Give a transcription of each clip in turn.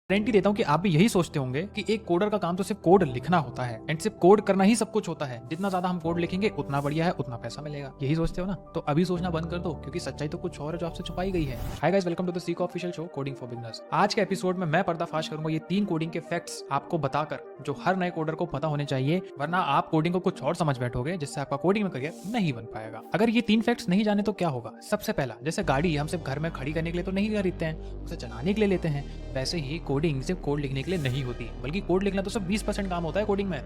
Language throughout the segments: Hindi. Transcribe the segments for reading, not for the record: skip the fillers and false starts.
गारंटी देता हूँ कि आप भी यही सोचते होंगे कि एक कोडर का काम तो सिर्फ कोड लिखना होता है एंड सिर्फ कोड करना ही सब कुछ होता है। जितना ज्यादा हम कोड लिखेंगे उतना बढ़िया है, उतना पैसा मिलेगा। यही सोचते हो ना? तो अभी सोचना बंद कर दो, क्योंकि सच्चाई तो कुछ और है जो आपसे छुपाई गई है। Hi guys, welcome to the seek official show coding for beginners. आज के एपिसोड में मैं पर्दाफाश करूंगा ये 3 कोडिंग के फैक्ट्स आपको बताकर, जो हर नए कोडर को पता होने चाहिए, वरना आप कोडिंग को कुछ और समझ बैठोगे जिससे आपका कोडिंग में करियर नहीं बन पाएगा। अगर ये 3 फैक्ट्स नहीं जाने तो क्या होगा? सबसे पहला, जैसे गाड़ी हम सिर्फ घर में खड़ी करने के लिए तो नहीं खरीदते हैं, उसे चलाने के लिए लेते हैं। वैसे ही कोडिंग सिर्फ कोड लिखने के लिए नहीं होती, बल्कि कोड लिखना तो सिर्फ 20% काम होता है कोडिंग में।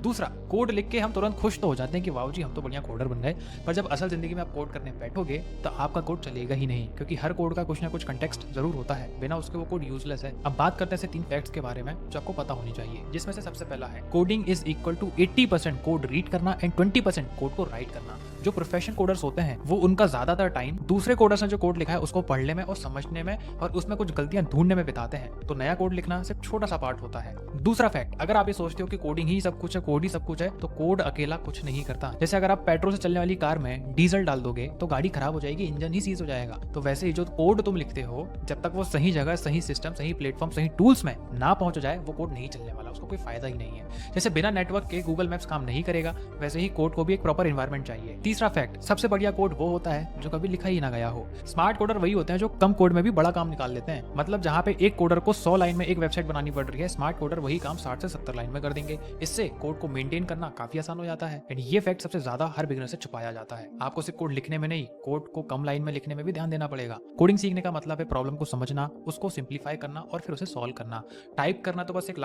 दूसरा, कोड लिख के हम तुरंत खुश तो हो जाते हैं कि वाओ जी हम तो बढ़िया कोडर बन गए, पर जब असल जिंदगी में आप कोड करने बैठोगे तो आपका कोड चलेगा ही नहीं, क्योंकि हर कोड का कुछ ना कुछ कंटेक्स्ट जरूर होता है, बिना उसके वो कोड यूजलेस है। अब बात करते हैं ऐसे 3 फैक्ट्स के बारे में जो आपको पता होनी चाहिए, जिसमें से सबसे पहला है coding is equal to 80% code read करना एंड 20% कोड को राइट करना। जो प्रोफेशनल कोडर्स होते हैं वो उनका ज्यादातर टाइम दूसरे कोडर्स ने जो कोड लिखा है उसको पढ़ने में और समझने में और उसमें कुछ गलतियां ढूंढने में बिताते हैं, तो नया कोड लिखना सिर्फ छोटा सा पार्ट होता है। दूसरा फैक्ट, अगर आप ये सोचते हो कि कोडिंग ही सब कुछ है, कोड ही सब कुछ है, तो कोड अकेला कुछ नहीं करता। जैसे अगर आप पेट्रोल से चलने वाली कार में डीजल डाल दोगे तो गाड़ी खराब हो जाएगी, इंजन ही सीज हो जाएगा। तो वैसे ही जो कोड तुम लिखते हो, जब तक वो सही जगह, सही सिस्टम, सही प्लेटफॉर्म, सही टूल्स में ना पहुंच जाए, वो कोड नहीं चलने वाला, उसको कोई फायदा ही नहीं है। जैसे बिना नेटवर्क के गूगल मैप्स काम नहीं करेगा, वैसे ही कोड को भी एक प्रॉपर एनवायरनमेंट चाहिए। तीसरा फैक्ट, सबसे बढ़िया कोड वो होता है जो कभी लिखा ही ना गया हो। स्मार्ट कोडर वही होते हैं जो कम कोड में भी बड़ा काम निकाल लेते हैं। मतलब जहां पे एक कोडर को 100 लाइन में एक वेबसाइट बनानी पड़ रही है, स्मार्ट कोडर वही काम 60 से 70 लाइन में कर देंगे। इससे कोड को मेंटेन करना काफी आसान हो जाता है एंड ये फैक्ट सबसे ज्यादा हर बिगिनर से छुपाया जाता है। आपको सिर्फ कोड लिखने में नहीं, कोड को कम लाइन में लिखने में भी ध्यान देना पड़ेगा। कोडिंग सीखने का मतलब है प्रॉब्लम को समझना, उसको सिंप्लीफाई करना और फिर उसे सॉल्व करना। टाइप करना तो बस एक